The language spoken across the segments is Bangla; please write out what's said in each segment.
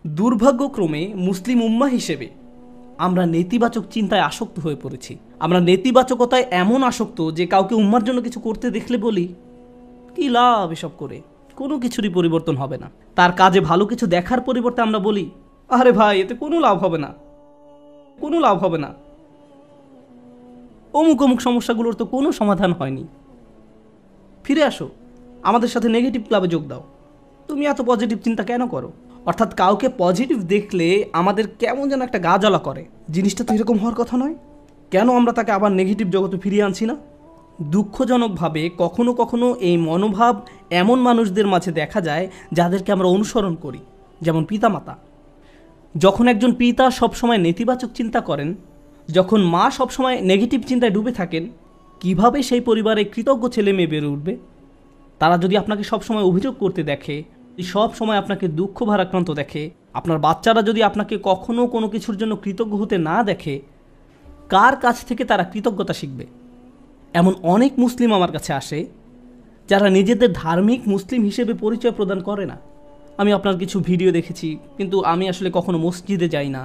দুর্ভাগ্যক্রমে মুসলিম উম্মাহ হিসেবে আমরা নেতিবাচক চিন্তায় আসক্ত হয়ে পড়েছি। আমরা নেতিবাচকতায় এমন আসক্ত যে কাউকে উম্মার জন্য কিছু করতে দেখলে বলি, কি লাভ এসব করে, কোনো কিছুরই পরিবর্তন হবে না। তার কাজে ভালো কিছু দেখার পরিবর্তে আমরা বলি, আরে ভাই এতে কোনো লাভ হবে না, কোনো লাভ হবে না, অমুক অমুক সমস্যাগুলোর তো কোনো সমাধান হয়নি। ফিরে আসো, আমাদের সাথে নেগেটিভ ক্লাবে যোগ দাও, তুমি এত পজিটিভ চিন্তা কেন করো? অর্থাৎ কাউকে পজিটিভ দেখলে আমাদের কেমন যেন একটা গা জ্বালা করে। জিনিসটা তো এরকম হওয়ার কথা নয়, কেন আমরা তাকে আবার নেগেটিভ জগতে ফিরিয়ে আনছি না? দুঃখজনকভাবে কখনো কখনো এই মনোভাব এমন মানুষদের মাঝে দেখা যায় যাদেরকে আমরা অনুসরণ করি, যেমন পিতামাতা। যখন একজন পিতা সবসময় নেতিবাচক চিন্তা করেন, যখন মা সবসময় নেগেটিভ চিন্তায় ডুবে থাকেন, কিভাবে সেই পরিবারে কৃতজ্ঞ ছেলে মেয়ে বেড়ে উঠবে? তারা যদি আপনাকে সবসময় অভিযোগ করতে দেখে, সব সময় আপনাকে দুঃখ ভারাক্রান্ত দেখে, আপনার বাচ্চারা যদি আপনাকে কখনো কোনো কিছুর জন্য কৃতজ্ঞ হতে না দেখে, কার কাছ থেকে তারা কৃতজ্ঞতা শিখবে? এমন অনেক মুসলিম আমার কাছে আসে যারা নিজেদের ধার্মিক মুসলিম হিসেবে পরিচয় প্রদান করে না। আমি আপনার কিছু ভিডিও দেখেছি, কিন্তু আমি আসলে কখনো মসজিদে যাই না।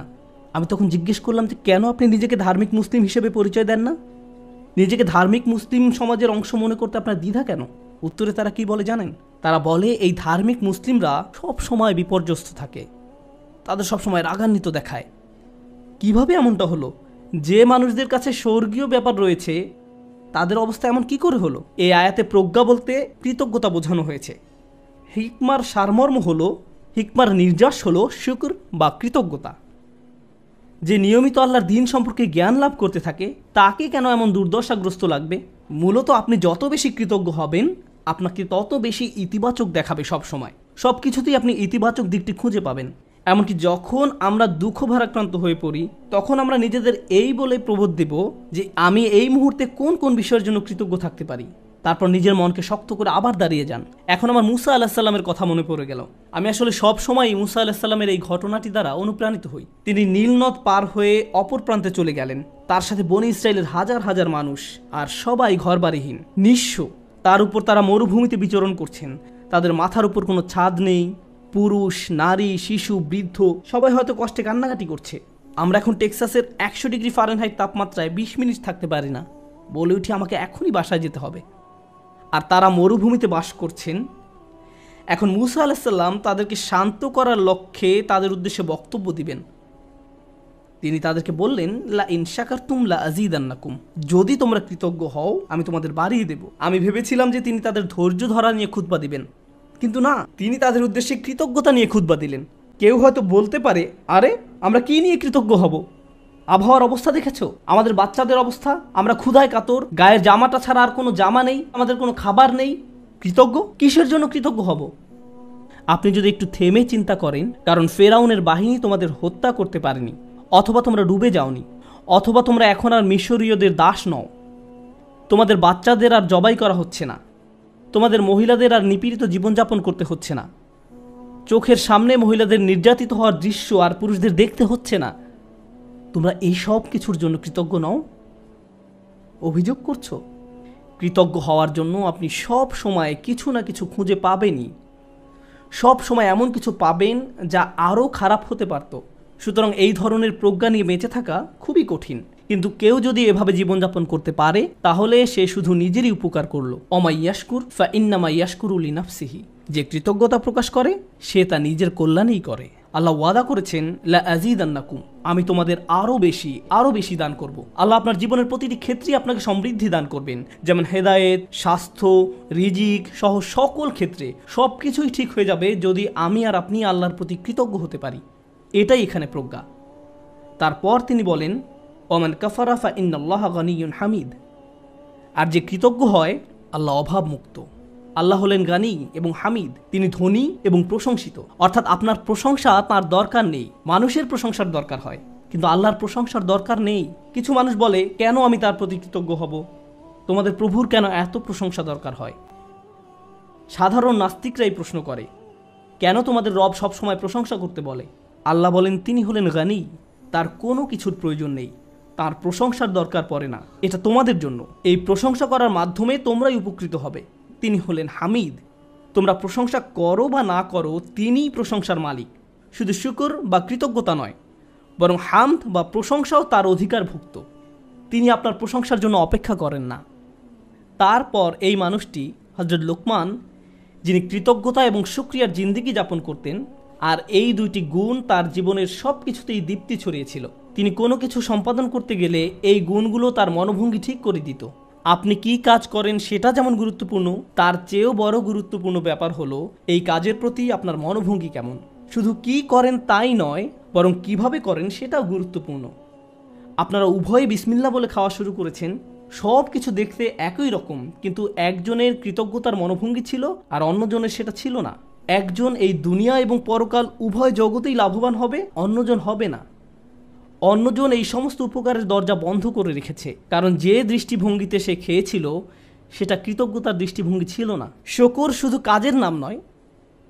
আমি তখন জিজ্ঞেস করলাম যে কেন আপনি নিজেকে ধার্মিক মুসলিম হিসেবে পরিচয় দেন না? নিজেকে ধার্মিক মুসলিম সমাজের অংশ মনে করতে আপনার দ্বিধা কেন? উত্তরে তারা কি বলে জানেন? তারা বলে এই ধার্মিক মুসলিমরা সব সময় বিপর্যস্ত থাকে, তাদের সবসময় রাগান্বিত দেখায়। কিভাবে এমনটা হলো? যে মানুষদের কাছে স্বর্গীয় ব্যাপার রয়েছে তাদের অবস্থা এমন কি করে হলো? এই আয়াতে প্রজ্ঞা বলতে কৃতজ্ঞতা বোঝানো হয়েছে। হিকমার সারমর্ম হলো, হিকমার নির্যাস হলো শুকর বা কৃতজ্ঞতা। যে নিয়মিত আল্লাহর দিন সম্পর্কে জ্ঞান লাভ করতে থাকে তাকে কেন এমন দুর্দশাগ্রস্ত লাগবে? মূলত আপনি যত বেশি কৃতজ্ঞ হবেন আপনাকে তত বেশি ইতিবাচক দেখাবে। সব সময় সব কিছুতেই আপনি ইতিবাচক দিকটি খুঁজে পাবেন। এমনকি যখন আমরা দুঃখ ভারাক্রান্ত হয়ে পড়ি তখন আমরা নিজেদের এই বলে প্রবোধ দেব যে আমি এই মুহূর্তে কোন কোন বিষয়ের জন্য কৃতজ্ঞ থাকতে পারি। তারপর নিজের মনকে শক্ত করে আবার দাঁড়িয়ে যান। এখন আমার মুসা আলাহিসাল্লামের কথা মনে পড়ে গেল। আমি আসলে সব সময় মুসা আলাহিসাল্লামের এই ঘটনাটি দ্বারা অনুপ্রাণিত হই। তিনি নীল নদ পার হয়ে অপর প্রান্তে চলে গেলেন। তার সাথে বনী ইসরায়েলের হাজার হাজার মানুষ, আর সবাই ঘরবাড়িহীন, নিঃস্ব। তার উপর তারা মরুভূমিতে বিচরণ করছেন। তাদের মাথার উপর কোনো ছাদ নেই। পুরুষ, নারী, শিশু, বৃদ্ধ সবাই হয়তো কষ্টে কান্নাকাটি করছে। আমরা এখন টেক্সাসের 100 ডিগ্রি ফারেনহাইট তাপমাত্রায় 20 মিনিট থাকতে পারি না, বলে উঠি আমাকে এখনই বাসায় যেতে হবে। আর তারা মরুভূমিতে বাস করছেন। এখন মুসা আলাইহিসসালাম তাদেরকে শান্ত করার লক্ষ্যে তাদের উদ্দেশ্যে বক্তব্য দিবেন। তিনি তাদেরকে বললেন, লা ইন শাকারতুম লা আযীদান্নাকুম, যদি তোমরা কৃতজ্ঞ হও আমি তোমাদের বাড়িয়ে দেব। আমি ভেবেছিলাম যে তিনি তাদের ধৈর্য ধরা নিয়ে খুতবা দিবেন, কিন্তু না, তিনি তাদের উদ্দেশ্যে কৃতজ্ঞতা নিয়ে খুতবা দিলেন। কেউ হয়তো বলতে পারে, আরে আমরা কি নিয়ে কৃতজ্ঞ হব? আবহাওয়ার অবস্থা দেখেছো, আমাদের বাচ্চাদের অবস্থা, আমরা ক্ষুধায় কাতর, গায়ের জামাটা ছাড়া আর কোনো জামা নেই, আমাদের কোনো খাবার নেই। কৃতজ্ঞ কিসের জন্য কৃতজ্ঞ হব? আপনি যদি একটু থেমে চিন্তা করেন, কারণ ফেরাউনের বাহিনী তোমাদের হত্যা করতে পারেনি, অথবা তোমরা ডুবে যাওনি, অথবা তোমরা এখন আর মিশরীয়দের দাস নও, তোমাদের বাচ্চাদের আর জবাই করা হচ্ছে না, তোমাদের মহিলাদের আর নিপীড়িত জীবনযাপন করতে হচ্ছে না, চোখের সামনে মহিলাদের নির্যাতিত হওয়ার দৃশ্য আর পুরুষদের দেখতে হচ্ছে না, তোমরা এই সব কিছুর জন্য কৃতজ্ঞ নও? অভিযোগ করছো? কৃতজ্ঞ হওয়ার জন্য আপনি সব সময় কিছু না কিছু খুঁজে পাবেনই। সব সময় এমন কিছু পাবেন যা আরও খারাপ হতে পারত। সুতরাং এই ধরনের প্রজ্ঞা নিয়ে বেঁচে থাকা খুবই কঠিন। কিন্তু কেউ যদি এভাবে জীবনযাপন করতে পারে তাহলে সে শুধু নিজেরই উপকার করলো। অমা ইয়াশকুর ফা ইন্নামা ইয়াশকুরু লিনাফসিহি, যে কৃতজ্ঞতা প্রকাশ করে সে তা নিজের কল্যাণেই করে। আল্লাহ ওয়াদা করেছেন, লা আযীদান্নাকুম, আমি তোমাদের আরও বেশি দান করব। আল্লাহ আপনার জীবনের প্রতিটি ক্ষেত্রেই আপনাকে সমৃদ্ধি দান করবেন, যেমন হেদায়েত, স্বাস্থ্য, রিজিক সহ সকল ক্ষেত্রে সব কিছুই ঠিক হয়ে যাবে যদি আমি আর আপনি আল্লাহর প্রতি কৃতজ্ঞ হতে পারি। এটাই এখানে প্রজ্ঞা। তারপর তিনি বলেন, ওমান কাফারা ফা ইন্নাল্লাহা গানিয়্যুন হামিদ, আর যে কৃতজ্ঞ হয় আল্লাহ অভাব মুক্ত। আল্লাহ হলেন গানি এবং হামিদ, তিনি ধনী এবং প্রশংসিত। অর্থাৎ আপনার প্রশংসা তার দরকার নেই, মানুষের প্রশংসার দরকার হয়, কিন্তু আল্লাহর প্রশংসার দরকার নেই। কিছু মানুষ বলে, কেন আমি তার প্রতি কৃতজ্ঞ হব? তোমাদের প্রভুর কেন এত প্রশংসা দরকার হয়? সাধারণ নাস্তিকরাই প্রশ্ন করে, কেন তোমাদের রব সবসময় প্রশংসা করতে বলে? আল্লাহ বলেন, তিনি হলেন গানি, তার কোনো কিছুর প্রয়োজন নেই, তার প্রশংসার দরকার পড়ে না। এটা তোমাদের জন্য, এই প্রশংসা করার মাধ্যমে তোমরাই উপকৃত হবে। তিনি হলেন হামিদ, তোমরা প্রশংসা করো বা না করো তিনিই প্রশংসার মালিক। শুধু শুকর বা কৃতজ্ঞতা নয়, বরং হামদ বা প্রশংসাও তার অধিকারভুক্ত। তিনি আপনার প্রশংসার জন্য অপেক্ষা করেন না। তারপর এই মানুষটি হযরত লোকমান, যিনি কৃতজ্ঞতা এবং শুকরিয়ার জিন্দেগি যাপন করতেন, আর এই দুইটি গুণ তার জীবনের সব কিছুতেই দীপ্তি ছড়িয়েছিল। তিনি কোনো কিছু সম্পাদন করতে গেলে এই গুণগুলো তার মনোভঙ্গি ঠিক করে দিত। আপনি কি কাজ করেন সেটা যেমন গুরুত্বপূর্ণ, তার চেয়েও বড় গুরুত্বপূর্ণ ব্যাপার হলো এই কাজের প্রতি আপনার মনোভঙ্গি কেমন। শুধু কি করেন তাই নয়, বরং কিভাবে করেন সেটাও গুরুত্বপূর্ণ। আপনারা উভয়ে বিসমিল্লাহ বলে খাওয়া শুরু করেছেন, সব কিছু দেখতে একই রকম, কিন্তু একজনের কৃতজ্ঞতার মনোভঙ্গি ছিল আর অন্যজনের সেটা ছিল না। একজন এই দুনিয়া এবং পরকাল উভয় জগতেই লাভবান হবে, অন্যজন হবে না। অন্যজন এই সমস্ত উপকারের দরজা বন্ধ করে রেখেছে, কারণ যে দৃষ্টিভঙ্গিতে সে খেয়েছিল সেটা কৃতজ্ঞতার দৃষ্টিভঙ্গি ছিল না। শুকর শুধু কাজের নাম নয়,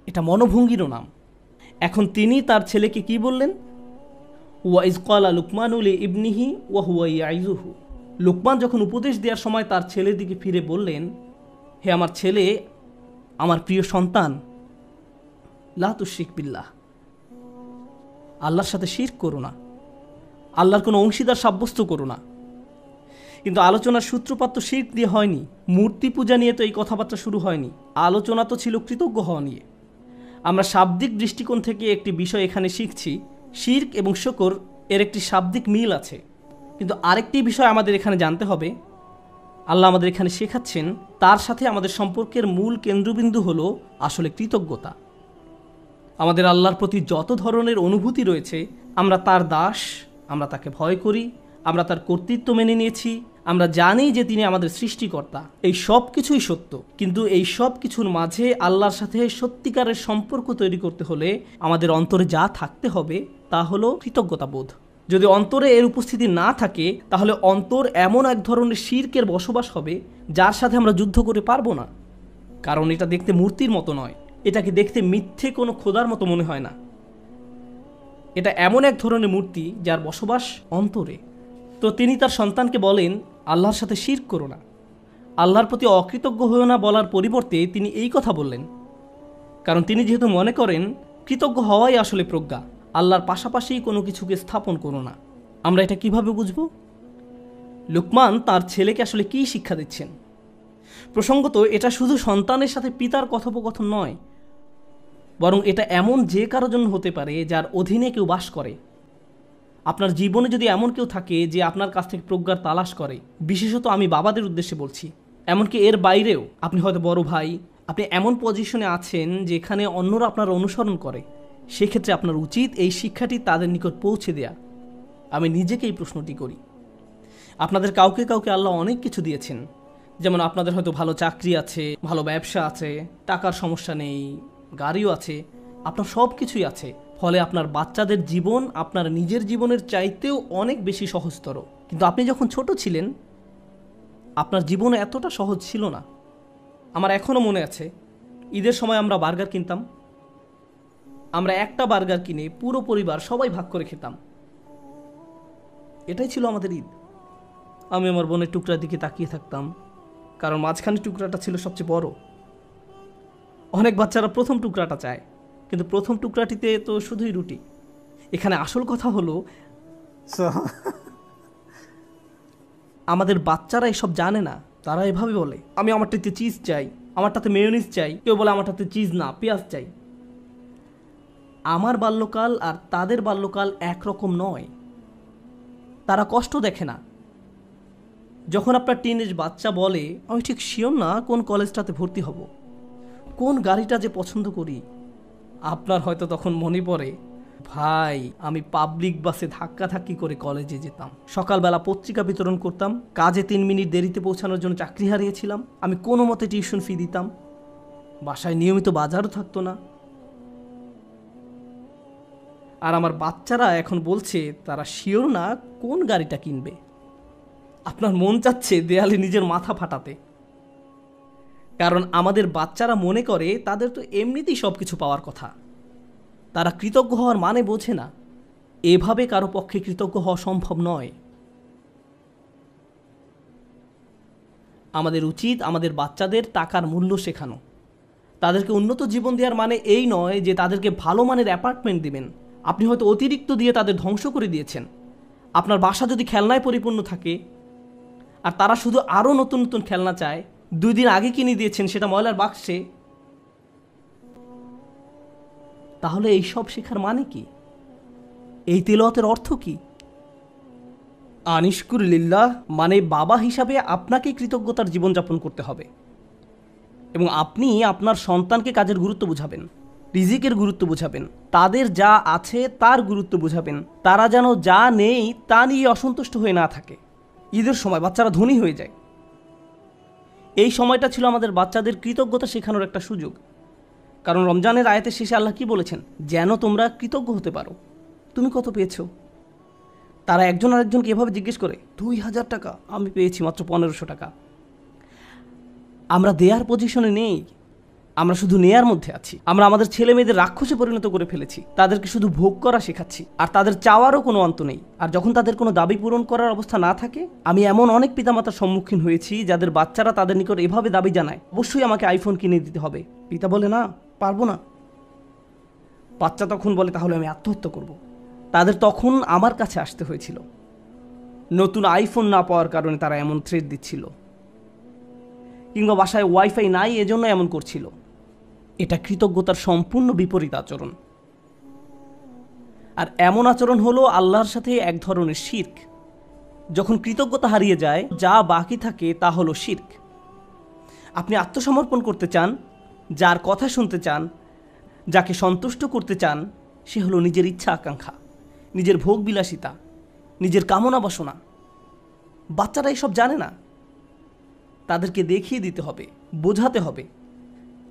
এটা মনোভঙ্গিরও নাম। এখন তিনি তার ছেলেকে কি বললেন? ওয়াইজ ক্বালা লুকমানু লিইবনিহি ওয়া হুয়া ইয়াইযুহু। লুকমান যখন উপদেশ দেওয়ার সময় তার ছেলের দিকে ফিরে বললেন, হে আমার ছেলে, আমার প্রিয় সন্তান, লা তুশরিক বিল্লাহ, আল্লাহর সাথে শিরক করো না, আল্লাহর কোনো অংশীদার সাব্যস্ত করো না। কিন্তু আলোচনার সূত্রপাত তো শিরক দিয়ে হয়নি, মূর্তি পূজা নিয়ে তো এই কথাবার্তা শুরু হয়নি। আলোচনা তো ছিল কৃতজ্ঞ হওয়া নিয়ে। আমরা শাব্দিক দৃষ্টিকোণ থেকে একটি বিষয় এখানে শিখছি, শিরক এবং শুকর এর একটি শাব্দিক মিল আছে। কিন্তু আরেকটি বিষয় আমাদের এখানে জানতে হবে, আল্লাহ আমাদের এখানে শেখাচ্ছেন তার সাথে আমাদের সম্পর্কের মূল কেন্দ্রবিন্দু হলো আসলে কৃতজ্ঞতা। আমাদের আল্লাহর প্রতি যত ধরনের অনুভূতি রয়েছে, আমরা তার দাস, আমরা তাকে ভয় করি, আমরা তার কর্তৃত্ব মেনে নিয়েছি, আমরা জানি যে তিনি আমাদের সৃষ্টিকর্তা, এই সব কিছুই সত্য। কিন্তু এই সব কিছুর মাঝে আল্লাহর সাথে সত্যিকারের সম্পর্ক তৈরি করতে হলে আমাদের অন্তরে যা থাকতে হবে তা হলো কৃতজ্ঞতাবোধ। যদি অন্তরে এর উপস্থিতি না থাকে, তাহলে অন্তর এমন এক ধরনের শিরকের বসবাস হবে যার সাথে আমরা যুদ্ধ করে পারবো না। কারণ এটা দেখতে মূর্তির মতো নয়, এটাকে দেখতে মিথ্যে কোনো খোদার মতো মনে হয় না। এটা এমন এক ধরনের মূর্তি যার বসবাস অন্তরে। তো তিনি তার সন্তানকে বলেন, আল্লাহর সাথে শিরক করো না, আল্লাহর প্রতি অকৃতজ্ঞ হয়েও না বলার পরিবর্তে তিনি এই কথা বললেন, কারণ তিনি যেহেতু মনে করেন কৃতজ্ঞ হওয়াই আসলে প্রজ্ঞা, আল্লাহর পাশাপাশি কোনো কিছুকে স্থাপন করো না। আমরা এটা কিভাবে বুঝব? লুকমান তার ছেলেকে আসলে কি শিক্ষা দিচ্ছেন? প্রসঙ্গত এটা শুধু সন্তানের সাথে পিতার কথোপকথন নয়, বরং এটা এমন যে কারো জন্য হতে পারে যার অধীনে কেউ বাস করে। আপনার জীবনে যদি এমন কেউ থাকে যে আপনার কাছ থেকে প্রজ্ঞার তালাশ করে, বিশেষত আমি বাবাদের উদ্দেশ্যে বলছি, এমনকি এর বাইরেও আপনি হয়তো বড় ভাই, আপনি এমন পজিশনে আছেন যেখানে অন্যরা আপনার অনুসরণ করে, সেক্ষেত্রে আপনার উচিত এই শিক্ষাটি তাদের নিকট পৌঁছে দেয়া। আমি নিজেকে এই প্রশ্নটি করি। আপনাদের কাউকে কাউকে আল্লাহ অনেক কিছু দিয়েছেন, যেমন আপনাদের হয়তো ভালো চাকরি আছে, ভালো ব্যবসা আছে, টাকার সমস্যা নেই, গাড়িও আছে, আপনার সব কিছুই আছে। ফলে আপনার বাচ্চাদের জীবন আপনার নিজের জীবনের চাইতেও অনেক বেশি সহজতর। কিন্তু আপনি যখন ছোট ছিলেন, আপনার জীবন এতটা সহজ ছিল না। আমার এখনও মনে আছে, ঈদের সময় আমরা বার্গার কিনতাম। আমরা একটা বার্গার কিনে পুরো পরিবার সবাই ভাগ করে খেতাম। এটাই ছিল আমাদের ঈদ। আমি আমার বোনের টুকরার দিকে তাকিয়ে থাকতাম, কারণ মাঝখানে টুকরাটা ছিল সবচেয়ে বড়। অনেক বাচ্চারা প্রথম টুকরাটা চায়, কিন্তু প্রথম টুকরাটিতে তো শুধুই রুটি। এখানে আসল কথা হলো আমাদের বাচ্চারা এসব জানে না। তারা এভাবে বলে, আমি আমারটাতে চিজ চাই, আমারটাতে মেয়োনিজ চাই, কেউ বলে আমারটাতে চিজ না পেঁয়াজ চাই। আমার বাল্যকাল আর তাদের বাল্যকাল একরকম নয়। তারা কষ্ট দেখে না। যখন আপনার টিনেজ বাচ্চা বলে, আমি ঠিক শিওর না কোন কলেজটাতে ভর্তি হব, কোন গাড়িটা যে পছন্দ করি, আপনার হয়তো তখন মনে পড়ে, ভাই আমি পাবলিক বাসে ধাক্কাধাক্কি করে কলেজে যেতাম, সকালবেলা পত্রিকা বিতরণ করতাম, কাজে 3 মিনিট দেরিতে পৌঁছানোর জন্য চাকরি হারিয়েছিলাম, আমি কোনো মতে টিউশন ফি দিতাম, বাসায় নিয়মিত বাজারও থাকতো না। আর আমার বাচ্চারা এখন বলছে তারা শিওর না কোন গাড়িটা কিনবে। আপনার মন চাচ্ছে দেয়ালে নিজের মাথা ফাটাতে, কারণ আমাদের বাচ্চারা মনে করে তাদের তো এমনিতেই সব কিছু পাওয়ার কথা। তারা কৃতজ্ঞ হওয়ার মানে বোঝে না। এভাবে কারো পক্ষে কৃতজ্ঞ হওয়া সম্ভব নয়। আমাদের উচিত আমাদের বাচ্চাদের টাকার মূল্য শেখানো, তাদেরকে উন্নত জীবন দেওয়ার মানে এই নয় যে তাদেরকে ভালো মানের অ্যাপার্টমেন্ট দিবেন। আপনি হয়তো অতিরিক্ত দিয়ে তাদের ধ্বংস করে দিয়েছেন। আপনার বাসা যদি খেলনায় পরিপূর্ণ থাকে আর তারা শুধু আরও নতুন নতুন খেলনা চায়, 2 দিন আগে কিনে দিয়েছেন সেটা ময়লার বাক্সে, তাহলে এই সব শেখার মানে কি? এই তিলাওয়াতের অর্থ কি? আনিশকুর লিল্লাহ মানে বাবা হিসাবে আপনাকে কৃতজ্ঞতার জীবনযাপন করতে হবে এবং আপনি আপনার সন্তানকে কাজের গুরুত্ব বুঝাবেন, রিজিকের গুরুত্ব বুঝাবেন, তাদের যা আছে তার গুরুত্ব বুঝাবেন। তারা যেন যা নেই তা নিয়ে অসন্তুষ্ট হয়ে না থাকে। ঈদের সময় বাচ্চারা ধনী হয়ে যায়। এই সময়টা ছিল আমাদের বাচ্চাদের কৃতজ্ঞতা শেখানোর একটা সুযোগ। কারণ রমজানের আয়াতের শেষে আল্লাহ কি বলেছেন? যেন তোমরা কৃতজ্ঞ হতে পারো। তুমি কত পেয়েছো? তারা একজন আরেকজনকে এভাবে জিজ্ঞেস করে, 2000 টাকা, আমি পেয়েছি মাত্র 1500 টাকা। আমরা দেয়ার পজিশনে নেই, আমরা শুধু নেয়ার মধ্যে আছি। আমরা আমাদের ছেলে মেয়েদের রাক্ষসে পরিণত করে ফেলেছি। তাদেরকে শুধু ভোগ করা শেখাচ্ছি, আর তাদের চাওয়ারও কোনো অন্ত নেই। আর যখন তাদের কোনো দাবি পূরণ করার অবস্থা না থাকে, আমি এমন অনেক পিতামাতার সম্মুখীন হয়েছি যাদের বাচ্চারা তাদের নিকট এভাবে দাবি জানায়, অবশ্যই আমাকে আইফোন কিনে দিতে হবে। পিতা বলে, না, পারবো না। বাচ্চা তখন বলে, তাহলে আমি আত্মহত্যা করব। তাদের তখন আমার কাছে আসতে হয়েছিল। নতুন আইফোন না পাওয়ার কারণে তারা এমন থ্রেট দিচ্ছিল, কিংবা বাসায় ওয়াইফাই নাই এজন্য এমন করছিল। এটা কৃতজ্ঞতার সম্পূর্ণ বিপরীত আচরণ। আর এমন আচরণ হলো আল্লাহর সাথে এক ধরনের শিরক। যখন কৃতজ্ঞতা হারিয়ে যায়, যা বাকি থাকে তা হলো শিরক। আপনি আত্মসমর্পণ করতে চান, যার কথা শুনতে চান, যাকে সন্তুষ্ট করতে চান, সে হলো নিজের ইচ্ছা আকাঙ্ক্ষা, নিজের ভোগ বিলাসিতা, নিজের কামনা বাসনা। বাচ্চারা এসব জানে না। তাদেরকে দেখিয়ে দিতে হবে, বোঝাতে হবে।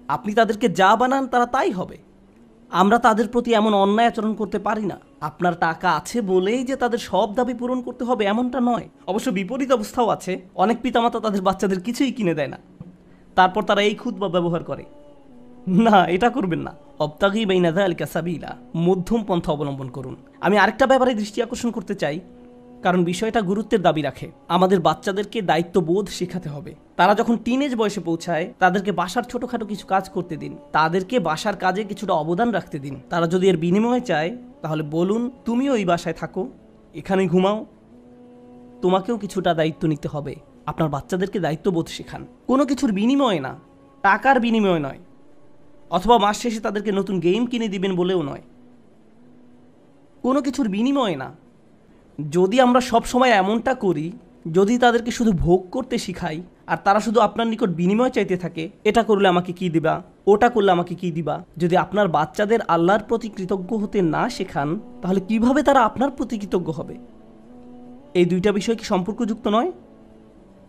আপনি তাদেরকে যা বানান তারা তাই হবে। আমরা তাদের প্রতি এমন অন্যায় আচরণ করতে পারি না। আপনার টাকা আছে বলেই যে তাদের সব দাবি পূরণ করতে হবে এমনটা নয়। অবশ্য বিপরীত অবস্থাও আছে। অনেক পিতামাতা তাদের বাচ্চাদের কিছুই কিনে দেয় না, তারপর তারা এই খুতবা ব্যবহার করে। না, এটা করবেন না। অবতাগি বাইনা যালিকা সাবিলা, মধ্যম পন্থা অবলম্বন করুন। আমি আরেকটা ব্যাপারে দৃষ্টি আকর্ষণ করতে চাই, কারণ বিষয়টা গুরুত্বের দাবি রাখে। আমাদের বাচ্চাদেরকে দায়িত্ববোধ শেখাতে হবে। তারা যখন টিনেজ বয়সে পৌঁছায়, তাদেরকে বাসার ছোটোখাটো কিছু কাজ করতে দিন, তাদেরকে বাসার কাজে কিছুটা অবদান রাখতে দিন। তারা যদি এর বিনিময়ে চায়, তাহলে বলুন, তুমিও এই বাসায় থাকো, এখানেই ঘুমাও, তোমাকেও কিছুটা দায়িত্ব নিতে হবে। আপনার বাচ্চাদেরকে দায়িত্ববোধ শেখান, কোনো কিছুর বিনিময়ে না, টাকার বিনিময়ে নয়, অথবা মাস শেষে তাদেরকে নতুন গেম কিনে দিবেন বলেও নয়, কোনো কিছুর বিনিময়ে না। যদি আমরা সব সময় এমনটা করি, যদি তাদেরকে শুধু ভোগ করতে শিখাই আর তারা শুধু আপনার নিকট বিনিময় চাইতে থাকে, এটা করলে আমাকে কি দিবা, ওটা করলে আমাকে কি দিবা, যদি আপনার বাচ্চাদের আল্লাহর প্রতি কৃতজ্ঞ হতে না শেখান, তাহলে কিভাবে তারা আপনার প্রতি কৃতজ্ঞ হবে? এই দুইটা বিষয় কি সম্পর্কযুক্ত নয়?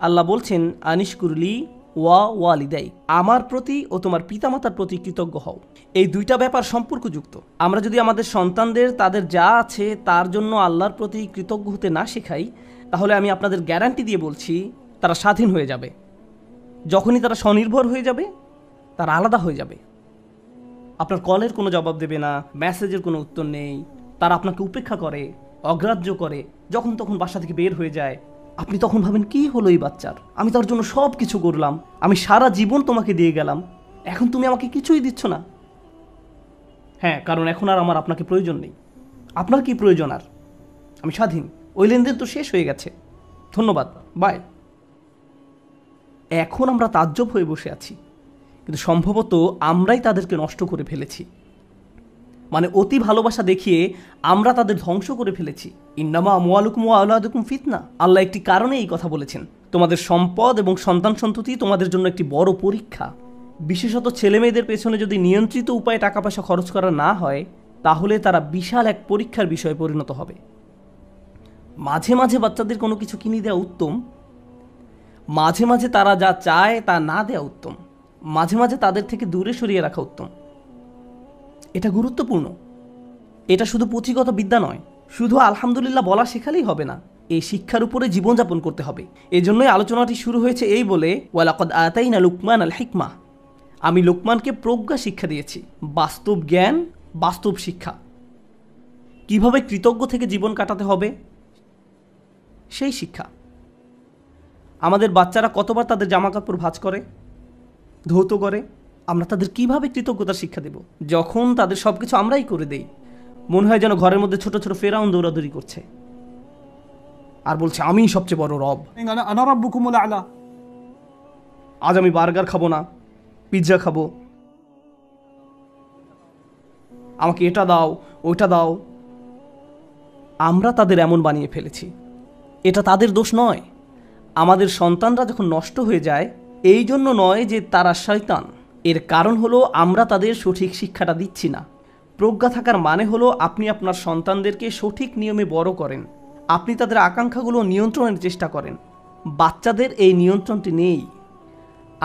আল্লাহ বলছেন, আনিশকুরলি ওয়া ওয়ালিদাই, আমার প্রতি ও তোমার পিতামাতার প্রতি কৃতজ্ঞ হও। এই দুইটা ব্যাপার সম্পর্কযুক্ত। আমরা যদি আমাদের সন্তানদের তাদের যা আছে তার জন্য আল্লাহর প্রতি কৃতজ্ঞ হতে না শেখাই, তাহলে আমি আপনাদের গ্যারান্টি দিয়ে বলছি, তারা স্বাধীন হয়ে যাবে। যখনই তারা স্বনির্ভর হয়ে যাবে, তারা আলাদা হয়ে যাবে। আপনার কলের কোনো জবাব দেবে না, মেসেজের কোনো উত্তর নেই, তারা আপনাকে উপেক্ষা করে, অগ্রাহ্য করে, যখন তখন বাসা থেকে বের হয়ে যায়। আপনি তখন ভাবেন, কি হলো এই বাচ্চার? আমি তার জন্য সব কিছু করলাম, আমি সারা জীবন তোমাকে দিয়ে গেলাম, এখন তুমি আমাকে কিছুই দিচ্ছ না। হ্যাঁ, কারণ এখন আর আমার আপনাকে প্রয়োজন নেই। আপনার কি প্রয়োজন? আর আমি স্বাধীন, ওই লেনদেন তো শেষ হয়ে গেছে, ধন্যবাদ, বাই। এখন আমরা তাজ্জব হয়ে বসে আছি, কিন্তু সম্ভবত আমরাই তাদেরকে নষ্ট করে ফেলেছি। মানে অতি ভালোবাসা দেখিয়ে আমরা তাদের ধ্বংস করে ফেলেছি। ইন্নামা আমওয়ালুকুম ওয়া আওলাদুকুম ফিতনা, আল্লাহ একটি কারণে এই কথা বলেছেন। তোমাদের সম্পদ এবং সন্তান সন্ততি তোমাদের জন্য একটি বড় পরীক্ষা। বিশেষত ছেলে মেয়েদের পেছনে যদি নিয়ন্ত্রিত উপায়ে টাকা পয়সা খরচ করা না হয়, তাহলে তারা বিশাল এক পরীক্ষার বিষয়ে পরিণত হবে। মাঝে মাঝে বাচ্চাদের কোনো কিছু কিনে দেওয়া উত্তম, মাঝে মাঝে তারা যা চায় তা না দেওয়া উত্তম, মাঝে মাঝে তাদের থেকে দূরে সরিয়ে রাখা উত্তম। এটা গুরুত্বপূর্ণ। এটা শুধু পুঁথিগত বিদ্যা নয়, শুধু আলহামদুলিল্লাহ বলা শেখালেই হবে না, এই শিক্ষার উপরে জীবনযাপন করতে হবে। এজন্যই আলোচনাটি শুরু হয়েছে এই বলে, ওয়ালাকাদ আতাইনা লুকমান আল হিকমা, আমি লোকমানকে প্রজ্ঞা শিক্ষা দিয়েছি, বাস্তব জ্ঞান, বাস্তব শিক্ষা। কিভাবে কৃতজ্ঞ থেকে জীবন কাটাতে হবে সেই শিক্ষা। আমাদের বাচ্চারা কতবার তাদের জামাকাপড় ভাঁজ করে, ধৌত করে, আমরা তাদের কিভাবে কৃতজ্ঞতার শিক্ষা দেব যখন তাদের সব কিছু আমরাই করে দেই? মনে হয় যেন ঘরের মধ্যে ছোট ছোট ফেরাউন দৌড়াদৌড়ি করছে আর বলছে আমি সবচেয়ে বড় রব। أنا ربكم الأعلى. আজ আমি বার্গার খাবো না, পিৎজা খাবো, আমাকে এটা দাও ওইটা দাও। আমরা তাদের এমন বানিয়ে ফেলেছি। এটা তাদের দোষ নয়। আমাদের সন্তানরা যখন নষ্ট হয়ে যায় এই জন্য নয় যে তারা শয়তান, এর কারণ হলো আমরা তাদের সঠিক শিক্ষাটা দিচ্ছি না। প্রজ্ঞা থাকার মানে হলো আপনি আপনার সন্তানদেরকে সঠিক নিয়মে বড় করেন, আপনি তাদের আকাঙ্ক্ষাগুলো নিয়ন্ত্রণের চেষ্টা করেন। বাচ্চাদের এই নিয়ন্ত্রণটি নেই।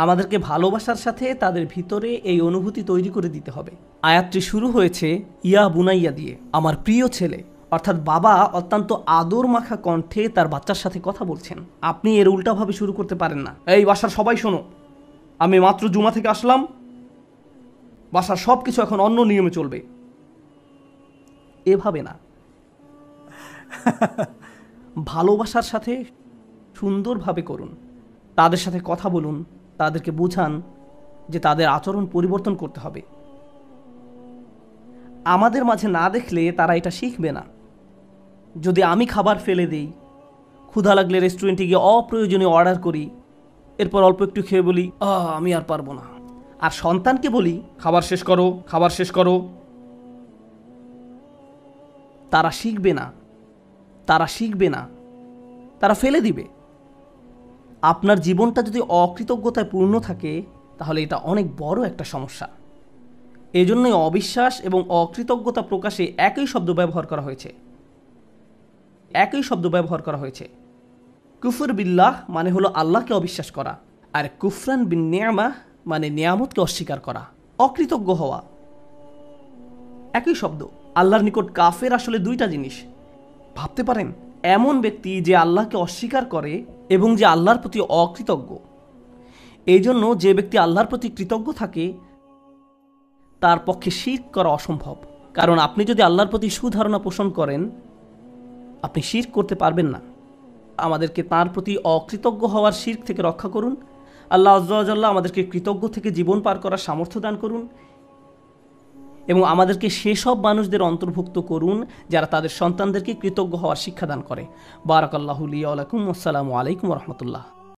আমাদেরকে ভালোবাসার সাথে তাদের ভিতরে এই অনুভূতি তৈরি করে দিতে হবে। আয়াতটি শুরু হয়েছে ইয়া বুনাইয়া দিয়ে, আমার প্রিয় ছেলে, অর্থাৎ বাবা অত্যন্ত আদর মাখা কণ্ঠে তার বাচ্চার সাথে কথা বলছেন। আপনি এর উল্টাভাবে শুরু করতে পারেন না, এই বাসার সবাই শোনো, আমি মাত্র জুমা থেকে আসলাম, বাসার সব কিছু এখন অন্য নিয়মে চলবে। এভাবে না। ভালোবাসার সাথে সুন্দরভাবে করুন, তাদের সাথে কথা বলুন, তাদেরকে বুঝান যে তাদের আচরণ পরিবর্তন করতে হবে। আমাদের মাঝে না দেখলে তারা এটা শিখবে না। যদি আমি খাবার ফেলে দিই, ক্ষুধা লাগলে রেস্টুরেন্টে গিয়ে অপ্রয়োজনীয় অর্ডার করি, এরপর অল্প একটু খেয়ে বলি আমি আর পারবো না, আর সন্তানকে বলি খাবার শেষ করো, খাবার শেষ করো, তারা শিখবে না, তারা শিখবে না, তারা ফেলে দিবে। আপনার জীবনটা যদি অকৃতজ্ঞতায় পূর্ণ থাকে তাহলে এটা অনেক বড় একটা সমস্যা। এজন্যই অবিশ্বাস এবং অকৃতজ্ঞতা প্রকাশে একই শব্দ ব্যবহার করা হয়েছে, একই শব্দ ব্যবহার করা হয়েছে। কুফর বিল্লাহ মানে হলো আল্লাহকে অবিশ্বাস করা, আর কুফরান বিন নিয়ামাহ মানে নিয়ামতকে অস্বীকার করা, অকৃতজ্ঞ হওয়া। একই শব্দ। আল্লাহর নিকট কাফের আসলে দুইটা জিনিস। ভাবতে পারেন এমন ব্যক্তি যে আল্লাহকে অস্বীকার করে এবং যে আল্লাহর প্রতি অকৃতজ্ঞ। এই জন্য যে ব্যক্তি আল্লাহর প্রতি কৃতজ্ঞ থাকে তার পক্ষে শিরক করা অসম্ভব। কারণ আপনি যদি আল্লাহর প্রতি সুধারণা পোষণ করেন আপনি শিরক করতে পারবেন না। আমাদেরকে তার প্রতি অকৃতজ্ঞ হওয়ার শিরক থেকে রক্ষা করুন। আল্লাহ আজ্জা ওয়া জাল্লা আমাদেরকে কৃতজ্ঞ থেকে জীবন পার করার সামর্থ্য দান করুন এবং আমাদেরকে সেসব মানুষদের অন্তর্ভুক্ত করুন যারা তাদের সন্তানদেরকে কৃতজ্ঞ হওয়ার শিক্ষাদান করে। বারাকাল্লাহু লি ওয়া লাকুম। আসসালামু আলাইকুম ওয়া রাহমাতুল্লাহ।